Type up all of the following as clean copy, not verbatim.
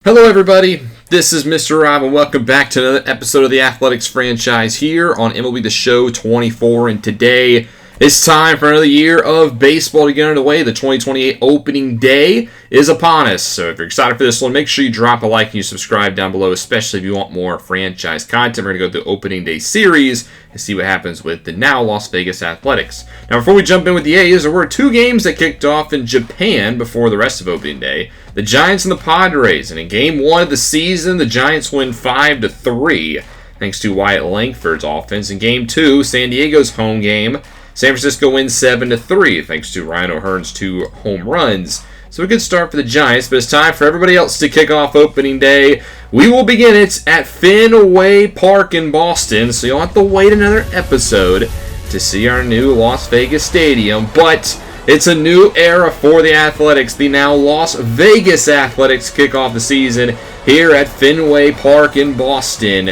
Hello everybody, this is Mr. Rob and welcome back to another episode of the Athletics franchise here on MLB The Show 24, and today it's time for another year of baseball to get underway. The 2028 opening day is upon us, so if you're excited for this one, make sure you drop a like and you subscribe down below, especially if you want more franchise content. We're going to go through the opening day series and see what happens with the now Las Vegas Athletics. Now before we jump in with the A's, there were two games that kicked off in Japan before the rest of opening day. The Giants and the Padres, and in Game 1 of the season, the Giants win 5-3 thanks to Wyatt Langford's offense. In Game 2, San Diego's home game, San Francisco wins 7-3 thanks to Ryan O'Hearn's 2 home runs. So a good start for the Giants, but it's time for everybody else to kick off opening day. We will begin it at Fenway Park in Boston, so you'll have to wait another episode to see our new Las Vegas stadium, but it's a new era for the Athletics. The now Las Vegas Athletics kick off the season here at Fenway Park in Boston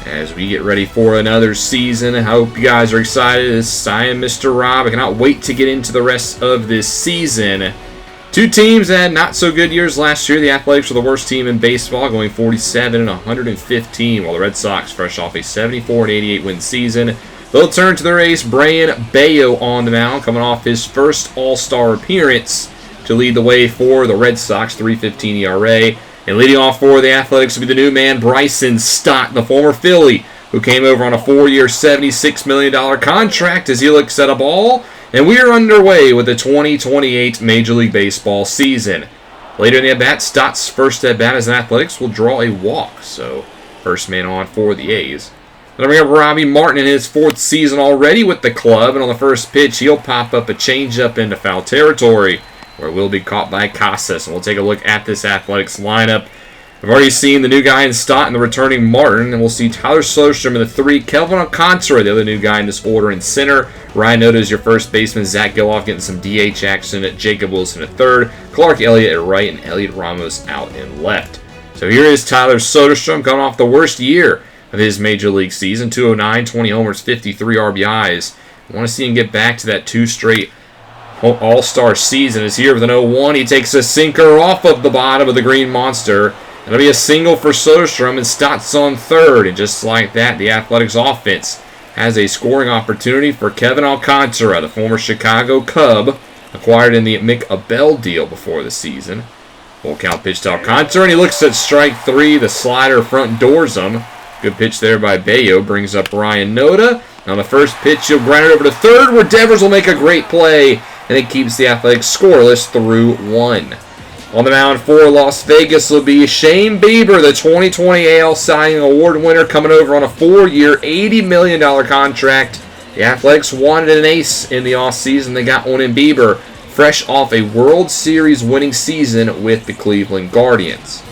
as we get ready for another season. I hope you guys are excited. I am Mr. Rob. I cannot wait to get into the rest of this season. Two teams that had not so good years last year. The Athletics were the worst team in baseball, going 47-115, while the Red Sox, fresh off a 74-88 win season, they'll turn to their ace, Brayan Bello, on the mound, coming off his first All-Star appearance to lead the way for the Red Sox, 3.15 ERA. And leading off for the Athletics will be the new man, Bryson Stott, the former Philly, who came over on a 4-year, $76 million contract as he looks at a ball. And we are underway with the 2028 Major League Baseball season. Later in the at-bat, Stott's first at-bat as an Athletics will draw a walk. So, first man on for the A's. Then we have Robbie Martin in his 4th season already with the club, and on the first pitch, he'll pop up a changeup into foul territory, where it will be caught by Casas. And we'll take a look at this Athletics lineup. We've already seen the new guy in Stott and the returning Martin, and we'll see Tyler Soderstrom in the 3, Kelvin Alcantara, the other new guy in this order, in center. Ryan Noda is your first baseman, Zach Geloff getting some DH action, Jacob Wilson at 3rd, Clark Elliott at right, and Elliot Ramos out in left. So here is Tyler Soderstrom coming off the worst year of his Major League season, 209, 20 homers, 53 RBIs. I want to see him get back to that 2 straight All-Star season. Is here with an 0-1. He takes a sinker off of the bottom of the Green Monster. It'll be a single for Soderstrom, and Stott's on 3rd. And just like that, the Athletics offense has a scoring opportunity for Kevin Alcantara, the former Chicago Cub, acquired in the Mick Abel deal before the season. Full count pitch to Alcantara, and he looks at strike 3. The slider front doors him. Good pitch there by Bello, brings up Ryan Noda. On the first pitch, he'll grind it over to 3rd, where Devers will make a great play, and it keeps the Athletics scoreless through 1. On the mound for Las Vegas will be Shane Bieber, the 2020 AL Cy Young Award winner, coming over on a 4-year, $80 million contract. The Athletics wanted an ace in the offseason. They got one in Bieber, fresh off a World Series winning season with the Cleveland Guardians.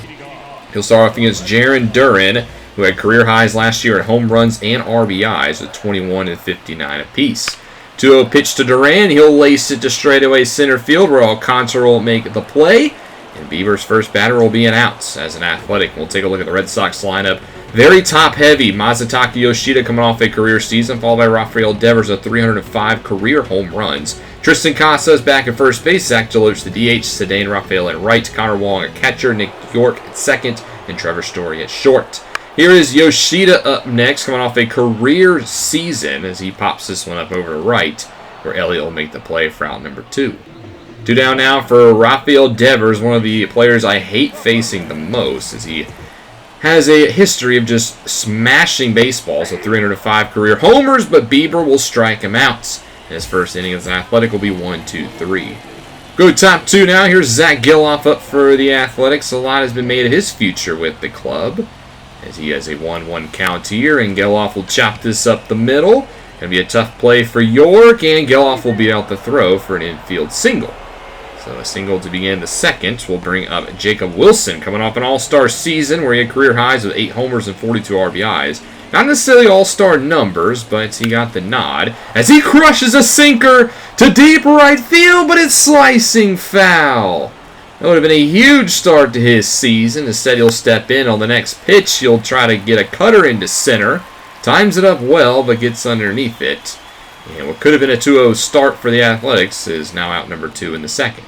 He'll start off against Jarren Duran, who had career highs last year at home runs and RBIs with 21 and 59 apiece. 2-0 pitch to Duran. He'll lace it to straightaway center field, where Alcantara will make the play. And Bieber's first batter will be an outs as an Athletic. We'll take a look at the Red Sox lineup. Very top-heavy. Masataka Yoshida coming off a career season, followed by Rafael Devers with 305 career home runs. Tristan Casas back at first base. Zach Deloach the DH. Cedane Rafael at right. Connor Wong at catcher. Nick York at second. And Trevor Story at short. Here is Yoshida up next, coming off a career season as he pops this one up over to right, where Elliott will make the play for out number 2. 2 down now for Rafael Devers, one of the players I hate facing the most, as he has a history of just smashing baseballs with 305 career homers, but Bieber will strike him out. And his first inning as an Athletic will be 1-2-3. Go top 2 now. Here's Zach Geloff up for the Athletics. A lot has been made of his future with the club, as he has a 1-1 count here, and Geloff will chop this up the middle. Going to be a tough play for York, and Geloff will be out the throw for an infield single. So a single to begin the second will bring up Jacob Wilson, coming off an all-star season where he had career highs with 8 homers and 42 RBIs. Not necessarily all-star numbers, but he got the nod as he crushes a sinker to deep right field, but it's slicing foul. That would have been a huge start to his season. Instead, he'll step in on the next pitch. He'll try to get a cutter into center. Times it up well, but gets underneath it. And what could have been a 2-0 start for the Athletics is now out number 2 in the second.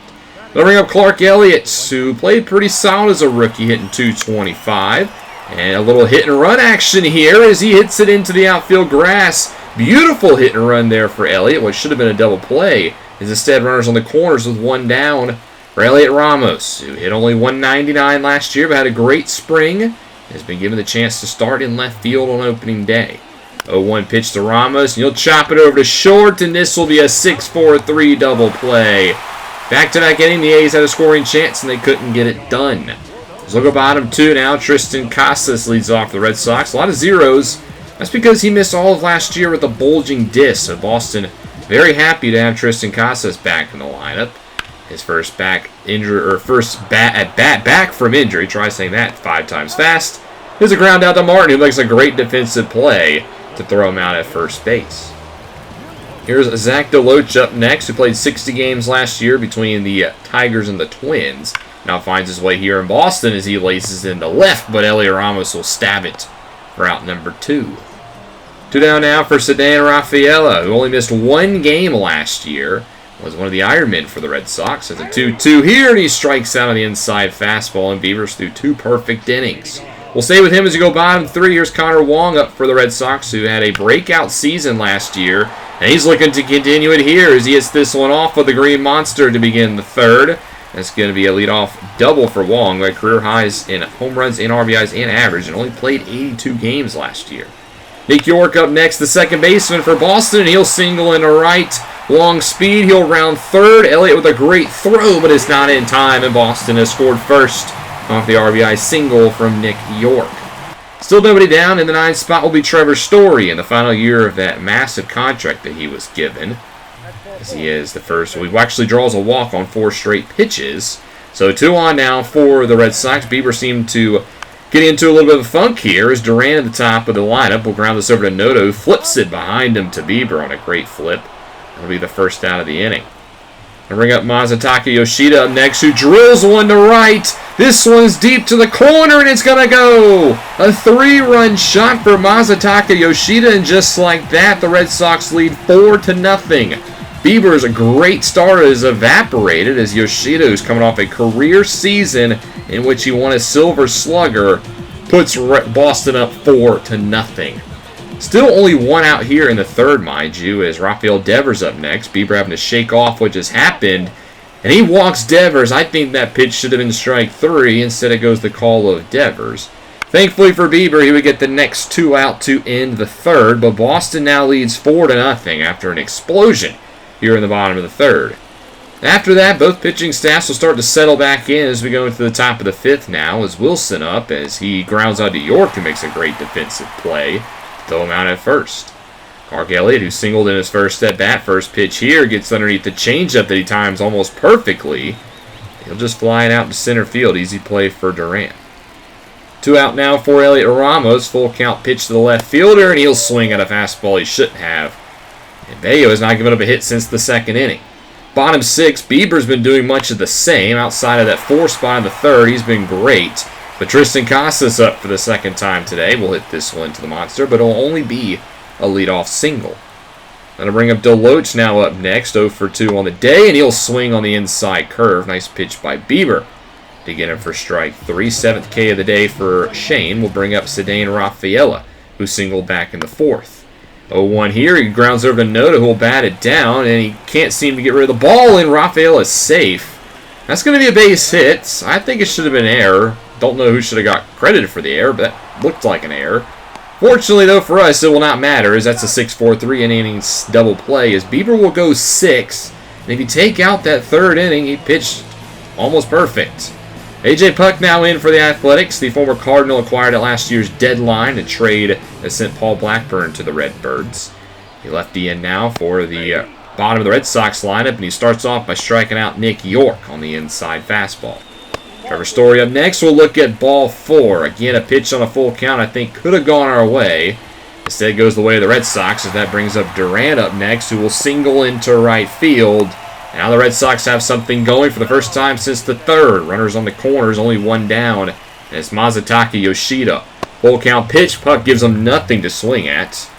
They'll bring up Clark Elliott, who played pretty solid as a rookie, hitting .225. And a little hit and run action here as he hits it into the outfield grass. Beautiful hit and run there for Elliott. What should have been a double play is instead runners on the corners with one down for Elliott Ramos, who hit only .199 last year but had a great spring. Has been given the chance to start in left field on opening day. 0-1 pitch to Ramos, and he'll chop it over to short, and this will be a 6-4-3 double play. Back-to-back inning, the A's had a scoring chance, and they couldn't get it done. So we'll go bottom two now. Tristan Casas leads off the Red Sox. A lot of zeros. That's because he missed all of last year with a bulging disc. So Boston very happy to have Tristan Casas back in the lineup. His first back from injury. Try saying that 5 times fast. There's a ground out to Martin, who makes a great defensive play to throw him out at first base. Here's Zach DeLoach up next, who played 60 games last year between the Tigers and the Twins. Now finds his way here in Boston as he laces into left, but Elliott Ramos will stab it for out number 2. 2 down now for Ceddanne Rafaela, who only missed 1 game last year. Was one of the Ironmen for the Red Sox. It's a 2-2 here, and he strikes out on the inside fastball, and Beavers through 2 perfect innings. We'll stay with him as we go bottom 3. Here's Connor Wong up for the Red Sox, who had a breakout season last year. And he's looking to continue it here as he hits this one off with the Green Monster to begin the 3rd. That's going to be a leadoff double for Wong, by career highs in home runs and RBIs and average, and only played 82 games last year. Nick York up next, the second baseman for Boston, and he'll single into right. Long speed, he'll round 3rd. Elliott with a great throw, but it's not in time, and Boston has scored first off the RBI single from Nick York. Still nobody down. In the 9th spot will be Trevor Story in the final year of that massive contract that he was given. As he is the first. He actually draws a walk on 4 straight pitches. So 2 on now for the Red Sox. Bieber seemed to get into a little bit of a funk here as Duran at the top of the lineup will ground this over to Noto, who flips it behind him to Bieber on a great flip. That'll be the first out of the inning. I'll bring up Masataka Yoshida up next, who drills one to right. This one's deep to the corner, and it's going to go. A 3-run shot for Masataka Yoshida, and just like that, the Red Sox lead 4-0. Bieber's great start has evaporated as Yoshida, who's coming off a career season in which he won a Silver Slugger, puts Boston up 4-0. Still only 1 out here in the 3rd, mind you, as Rafael Devers up next. Bieber having to shake off what just happened. And he walks Devers. I think that pitch should have been strike 3. Instead it goes the call of Devers. Thankfully for Bieber, he would get the next 2 out to end the 3rd. But Boston now leads 4-0 after an explosion here in the bottom of the 3rd. After that, both pitching staffs will start to settle back in as we go into the top of the 5th now. As Wilson up as he grounds out to York and makes a great defensive play. Throw him out at first. Clark Elliott, who singled in his first at-bat, first pitch here, gets underneath the changeup that he times almost perfectly. He'll just fly it out to center field. Easy play for Durant. 2 out now for Elliott Ramos. Full count pitch to the left fielder, and he'll swing at a fastball he shouldn't have. And Bayo has not given up a hit since the 2nd inning. Bottom 6, Bieber's been doing much of the same. Outside of that 4 spot in the 3rd, he's been great. But Tristan Casas up for the 2nd time today. We'll hit this one to the monster, but it'll only be a leadoff single. That'll bring up DeLoach now up next, 0 for 2 on the day, and he'll swing on the inside curve. Nice pitch by Bieber to get him for strike 3. 7th K of the day for Shane. We'll bring up Ceddanne Rafaela, who singled back in the 4th. 0-1 here. He grounds over to Noto, who will bat it down, and he can't seem to get rid of the ball, and Rafaela is safe. That's going to be a base hit. I think it should have been an error. Don't know who should have got credited for the error, but that looked like an error. Fortunately, though, for us, it will not matter, as that's a 6-4-3 innings double play, as Bieber will go 6. And if you take out that 3rd inning, he pitched almost perfect. A.J. Puck now in for the Athletics. The former Cardinal acquired at last year's deadline and trade that sent Paul Blackburn to the Redbirds. He left in now for the bottom of the Red Sox lineup, and he starts off by striking out Nick York on the inside fastball. Trevor Story up next. We'll look at ball 4. Again, a pitch on a full count I think could have gone our way. Instead goes the way of the Red Sox as that brings up Durant up next, who will single into right field. Now the Red Sox have something going for the first time since the 3rd. Runners on the corners, only 1 down. And it's Masataka Yoshida. Full count pitch. Puck gives him nothing to swing at.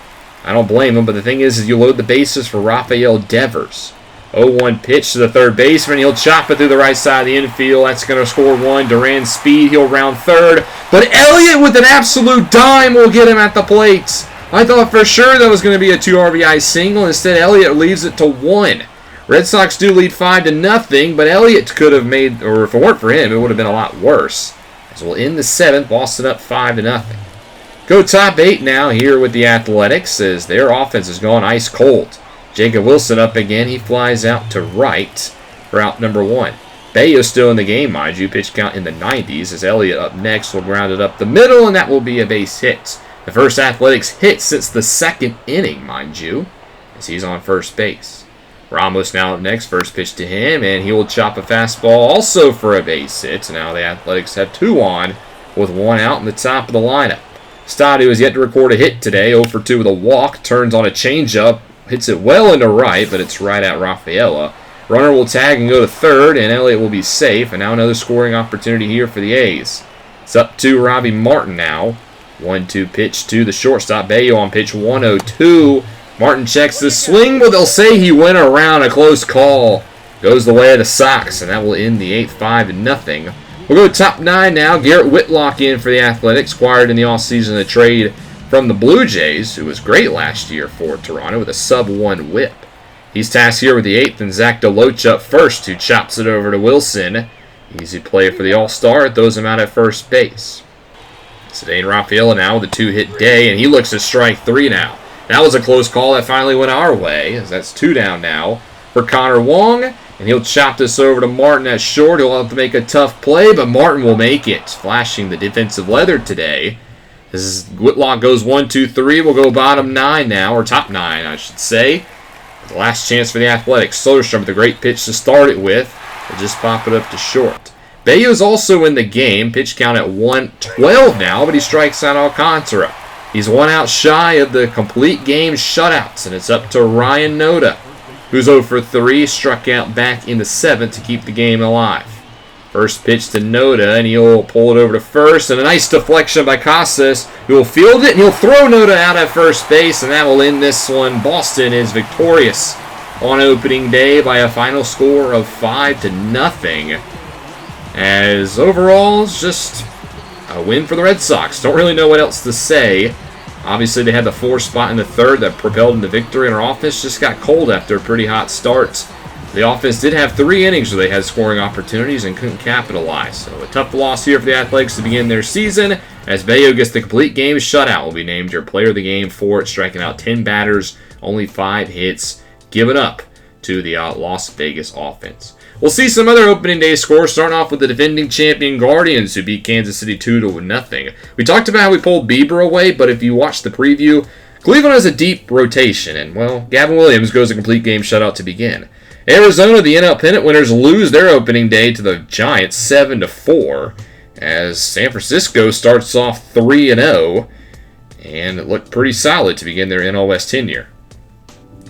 I don't blame him, but the thing is you load the bases for Rafael Devers. 0-1 pitch to the third baseman. He'll chop it through the right side of the infield. That's going to score one. Duran's speed. He'll round third. But Elliott with an absolute dime will get him at the plate. I thought for sure that was going to be a 2 RBI single. Instead, Elliott leaves it to 1. Red Sox do lead 5-0, but Elliott could have made, or if it weren't for him, it would have been a lot worse. As we'll end the 7th, Boston up 5-0. Go top 8 now here with the Athletics as their offense has gone ice cold. Jacob Wilson up again. He flies out to right for out number 1. Bayo still in the game, mind you. Pitch count in the 90s as Elliott up next will ground it up the middle, and that will be a base hit. The first Athletics hit since the 2nd inning, mind you, as he's on first base. Ramos now up next. First pitch to him, and he will chop a fastball also for a base hit. Now the Athletics have 2 on with 1 out in the top of the lineup. Stadio has yet to record a hit today. 0 for 2 with a walk. Turns on a changeup. Hits it well into right, but it's right at Rafaela. Runner will tag and go to third, and Elliott will be safe. And now another scoring opportunity here for the A's. It's up to Robbie Martin now. 1-2 pitch to the shortstop. Bayo on pitch 1-0-2. Martin checks the swing, but they'll say he went around. A close call. Goes the way of the Sox, and that will end the 8th 5-0. We'll go top 9 now. Garrett Whitlock in for the Athletics. Acquired in the offseason a trade from the Blue Jays, who was great last year for Toronto with a sub-1 whip. He's tasked here with the 8th, and Zach DeLoach up first, who chops it over to Wilson. Easy play for the All-Star. It throws him out at first base. Cedane Rafaela now with a 2-hit day, and he looks at strike 3 now. That was a close call that finally went our way, as that's 2 down now for Connor Wong, and he'll chop this over to Martin at short. He'll have to make a tough play, but Martin will make it, flashing the defensive leather today. As Whitlock goes 1-2-3, we'll go bottom 9 now, or top 9, I should say. The last chance for the Athletics. Soderstrom with a great pitch to start it with. We'll just pop it up to short. Bayo's also in the game. Pitch count at 1-12 now, but he strikes out Alcantara. He's 1 out shy of the complete game shutouts, and it's up to Ryan Noda, who's 0 for 3, struck out back in the 7th to keep the game alive. First pitch to Noda, and he'll pull it over to first, and a nice deflection by Casas, who will field it, and he'll throw Noda out at first base, and that will end this one. Boston is victorious on opening day by a final score of 5-0. As overall, it's just a win for the Red Sox. Don't really know what else to say. Obviously, they had the 4 spot in the 3rd that propelled them to victory, and our offense just got cold after a pretty hot start. The offense did have 3 innings where they had scoring opportunities and couldn't capitalize. So a tough loss here for the Athletics to begin their season, as Bayo gets the complete game shutout. Will be named your player of the game for it, striking out 10 batters, only 5 hits given up to the Las Vegas offense. We'll see some other opening day scores, starting off with the defending champion Guardians, who beat Kansas City 2-0. We talked about how we pulled Bieber away, but if you watch the preview, Cleveland has a deep rotation, and, well, Gavin Williams goes a complete game shutout to begin. Arizona, the NL pennant winners, lose their opening day to the Giants 7-4, as San Francisco starts off 3-0, and it looked pretty solid to begin their NL West tenure.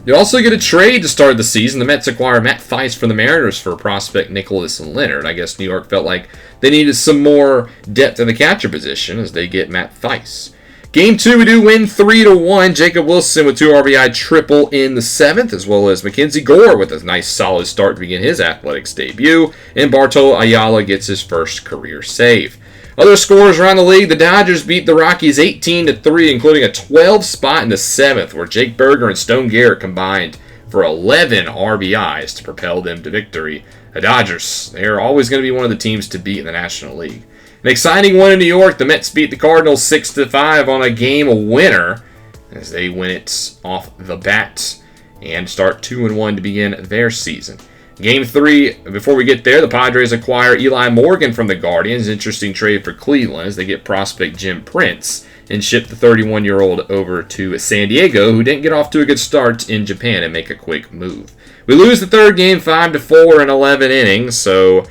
You also get a trade to start the season. The Mets acquire Matt Thaiss from the Mariners for prospect Nicholas Leonard. I guess New York felt like they needed some more depth in the catcher position as they get Matt Thaiss. Game 2, we do win 3-1. Jacob Wilson with 2 RBI triple in the 7th, as well as Mackenzie Gore with a nice solid start to begin his Athletics debut. And Bartolo Ayala gets his first career save. Other scores around the league, the Dodgers beat the Rockies 18-3, including a 12 spot in the 7th, where Jake Berger and Stone Garrett combined for 11 RBIs to propel them to victory. The Dodgers, they're always going to be one of the teams to beat in the National League. An exciting one in New York, the Mets beat the Cardinals 6-5 on a game winner, as they win it off the bat and start 2-1 to begin their season. Game 3, before we get there, the Padres acquire Eli Morgan from the Guardians. Interesting trade for Cleveland as they get prospect Jim Prince and ship the 31-year-old over to San Diego, who didn't get off to a good start in Japan and make a quick move. We lose the 3rd game 5-4 in 11 innings, so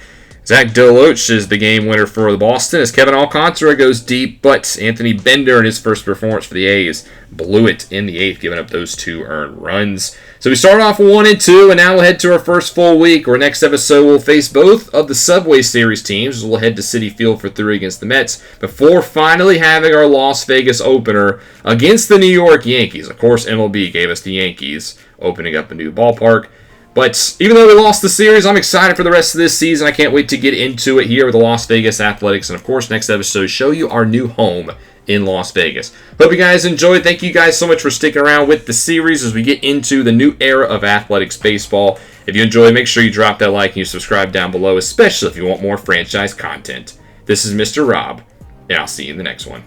Zach DeLoach is the game winner for the Boston as Kevin Alcantara goes deep, but Anthony Bender in his first performance for the A's blew it in the 8th, giving up those 2 earned runs. So we start off 1-2, and now we'll head to our first full week, where next episode we'll face both of the Subway Series teams. We'll head to Citi Field for 3 against the Mets, before finally having our Las Vegas opener against the New York Yankees. Of course, MLB gave us the Yankees, opening up a new ballpark. But even though they lost the series, I'm excited for the rest of this season. I can't wait to get into it here with the Las Vegas Athletics. And of course, next episode, show you our new home in Las Vegas. Hope you guys enjoyed. Thank you guys so much for sticking around with the series as we get into the new era of athletics baseball. If you enjoyed, make sure you drop that like and you subscribe down below, especially if you want more franchise content. This is Mr. Rob, and I'll see you in the next one.